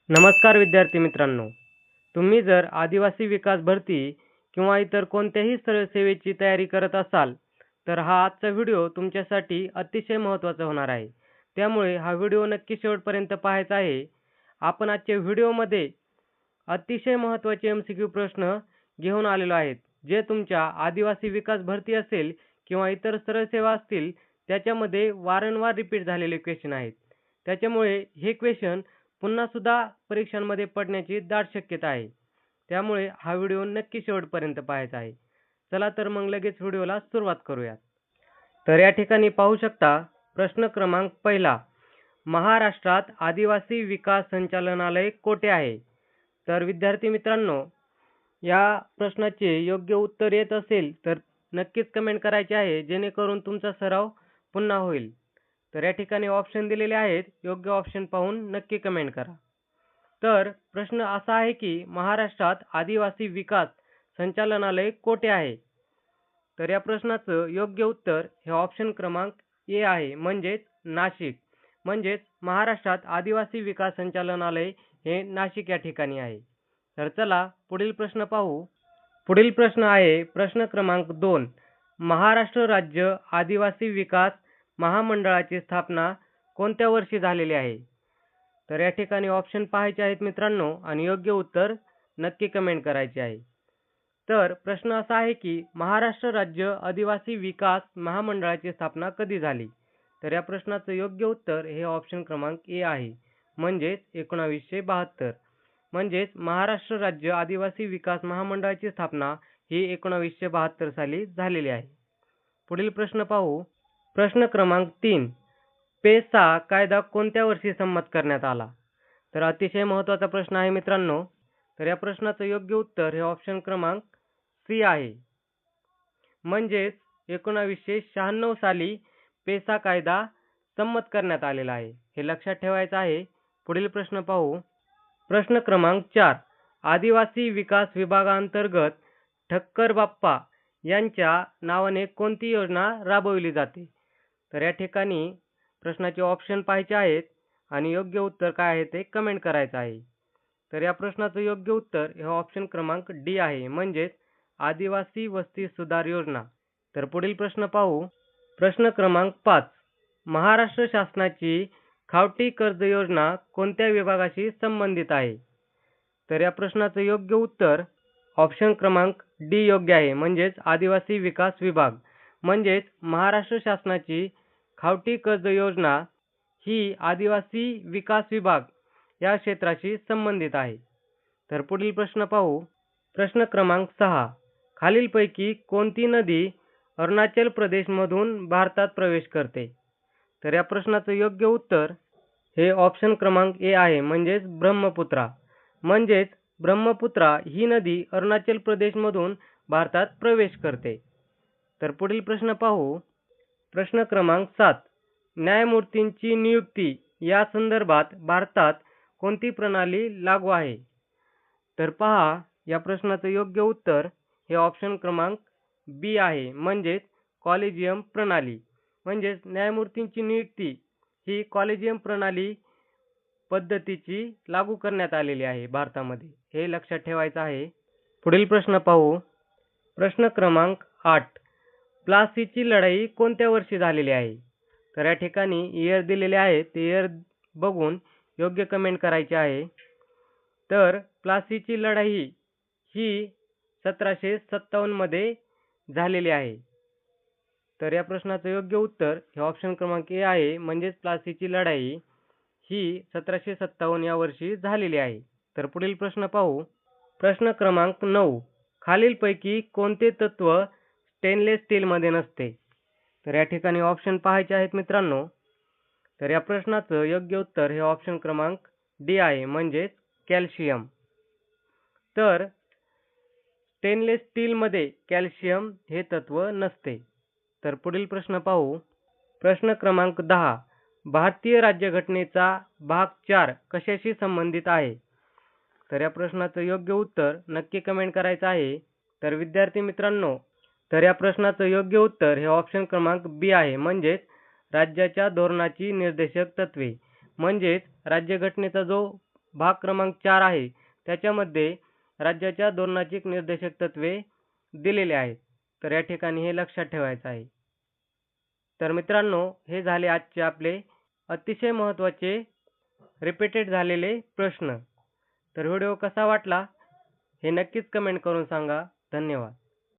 नमस्कार विद्यार्थी मित्रांनो. तुम्ही जर आदिवासी विकास भरती किंवा इतर कोणत्याही सेवेची तयारी करत असाल, तर हा आजचा व्हिडिओ तुमच्यासाठी अतिशय महत्त्वाचा होणार आहे. त्यामुळे हा व्हिडिओ नक्की शेवटपर्यंत पाहायचा आहे. आपण आजच्या व्हिडिओमध्ये अतिशय महत्त्वाचे MCQ प्रश्न घेऊन आलेलो आहेत, जे तुमच्या आदिवासी विकास भरती असेल किंवा इतर सरळ सेवा असतील, त्याच्यामध्ये वारंवार रिपीट झालेले क्वेश्चन आहेत. त्याच्यामुळे हे क्वेश्चन पुन्हा सुद्धा परीक्षांमध्ये पडण्याची दाट शक्यता आहे. त्यामुळे हा व्हिडिओ नक्की शेवटपर्यंत पाहायचा आहे. चला तर मग लगेच व्हिडिओला सुरुवात करूयात. तर या ठिकाणी पाहू शकता प्रश्न क्रमांक पहिला. महाराष्ट्रात आदिवासी विकास संचालनालय कोठे आहे? तर विद्यार्थी मित्रांनो, या प्रश्नाचे योग्य उत्तर येत असेल तर नक्कीच कमेंट करायचे आहे, जेणेकरून तुमचा सराव पुन्हा होईल. तर या ठिकाणी ऑप्शन दिलेले आहेत. योग्य ऑप्शन पाहून नक्की कमेंट करा. तर प्रश्न असा आहे की महाराष्ट्रात आदिवासी विकास संचालनालय कोठे आहे? तर या प्रश्नाचं योग्य उत्तर हे ऑप्शन क्रमांक ए आहे, म्हणजेच नाशिक. म्हणजेच महाराष्ट्रात आदिवासी विकास संचालनालय हे नाशिक या ठिकाणी आहे. तर चला पुढील प्रश्न पाहू. पुढील प्रश्न आहे प्रश्न क्रमांक 2. महाराष्ट्र राज्य आदिवासी विकास महामंडळाची स्थापना कोणत्या वर्षी झालेली आहे? तर या ठिकाणी ऑप्शन पाहायचे आहेत मित्रांनो, आणि योग्य उत्तर नक्की कमेंट करायचे आहे. तर प्रश्न असा आहे की महाराष्ट्र राज्य आदिवासी विकास महामंडळाची स्थापना कधी झाली? तर या प्रश्नाचं योग्य उत्तर हे ऑप्शन क्रमांक ए आहे, म्हणजेच 1972. म्हणजेच महाराष्ट्र राज्य आदिवासी विकास महामंडळाची स्थापना ही 1972 साली झालेली आहे. पुढील प्रश्न पाहू. प्रश्न क्रमांक 3. पेसा कायदा कोणत्या वर्षी संमत करण्यात आला? तर अतिशय महत्त्वाचा प्रश्न आहे मित्रांनो. तर या प्रश्नाचं योग्य उत्तर हे ऑप्शन क्रमांक सी आहे, म्हणजेच 1996 साली पेसा कायदा संमत करण्यात आलेला आहे. हे लक्षात ठेवायचं आहे. पुढील प्रश्न पाहू. प्रश्न क्रमांक 4. आदिवासी विकास विभागांतर्गत ठक्कर बाप्पा यांच्या नावाने कोणती योजना राबविली जाते? तर या ठिकाणी प्रश्नाचे ऑप्शन पाहायचे आहेत आणि योग्य उत्तर काय आहे ते कमेंट करायचं आहे. तर या प्रश्नाचं योग्य उत्तर हे ऑप्शन क्रमांक डी आहे, म्हणजेच आदिवासी वस्ती सुधार योजना. तर पुढील प्रश्न पाहू. प्रश्न क्रमांक 5. महाराष्ट्र शासनाची खावटी कर्ज योजना कोणत्या विभागाशी संबंधित आहे? तर या प्रश्नाचं योग्य उत्तर ऑप्शन क्रमांक डी योग्य आहे, म्हणजेच आदिवासी विकास विभाग. म्हणजेच महाराष्ट्र शासनाची खावटी कर्ज योजना ही आदिवासी विकास विभाग या क्षेत्राशी संबंधित आहे. तर पुढील प्रश्न पाहू. प्रश्न क्रमांक 6. खालीलपैकी कोणती नदी अरुणाचल प्रदेशमधून भारतात प्रवेश करते? तर या प्रश्नाचं योग्य उत्तर हे ऑप्शन क्रमांक ए आहे, म्हणजेच ब्रह्मपुत्रा. म्हणजेच ब्रह्मपुत्रा ही नदी अरुणाचल प्रदेशमधून भारतात प्रवेश करते. तर पुढील प्रश्न पाहू. प्रश्न क्रमांक 7. न्यायमूर्तींची नियुक्ती या संदर्भात भारतात कोणती प्रणाली लागू आहे? तर पहा, या प्रश्नाचं योग्य उत्तर हे ऑप्शन क्रमांक बी आहे, म्हणजेच कॉलेजियम प्रणाली. म्हणजेच न्यायमूर्तींची नियुक्ती ही कॉलेजियम प्रणाली पद्धतीची लागू करण्यात आलेली आहे भारतामध्ये. हे लक्षात ठेवायचं आहे. पुढील प्रश्न पाहू. प्रश्न क्रमांक 8. प्लासीची लढाई कोणत्या वर्षी झालेली आहे? तर या ठिकाणी इयर दिलेले आहे, ते इयर बघून योग्य कमेंट करायचे आहे. तर प्लासीची लढाई ही 1757 मध्ये झालेली आहे. तर या प्रश्नाचं योग्य उत्तर हे ऑप्शन क्रमांक ए आहे, म्हणजेच प्लासीची लढाई ही 1757 या वर्षी झालेली आहे. तर पुढील प्रश्न पाहू. प्रश्न क्रमांक 9. खालीलपैकी कोणते तत्व स्टेनलेस स्टीलमध्ये नसते? तर या ठिकाणी ऑप्शन पाहायचे आहेत मित्रांनो. तर या प्रश्नाचं योग्य उत्तर हे ऑप्शन क्रमांक डी आहे, म्हणजेच कॅल्शियम. तर स्टेनलेस स्टीलमध्ये कॅल्शियम हे तत्व नसते. तर पुढील प्रश्न पाहू. प्रश्न क्रमांक 10. भारतीय राज्यघटनेचा भाग 4 कशाशी संबंधित आहे? तर या प्रश्नाचं योग्य उत्तर नक्की कमेंट करायचं आहे. तर विद्यार्थी मित्रांनो, तर या प्रश्नाचं योग्य उत्तर हे ऑप्शन क्रमांक बी आहे, म्हणजेच राज्याच्या धोरणाची निर्देशक तत्वे. म्हणजेच राज्यघटनेचा जो भाग क्रमांक 4 आहे त्याच्यामध्ये राज्याच्या धोरणाची निर्देशक तत्त्वे दिलेले आहेत. तर या ठिकाणी हे लक्षात ठेवायचं आहे. तर मित्रांनो, हे झाले आजचे आपले अतिशय महत्त्वाचे रिपीटेड झालेले प्रश्न. तर व्हिडिओ कसा वाटला हे नक्कीच कमेंट करून सांगा. धन्यवाद.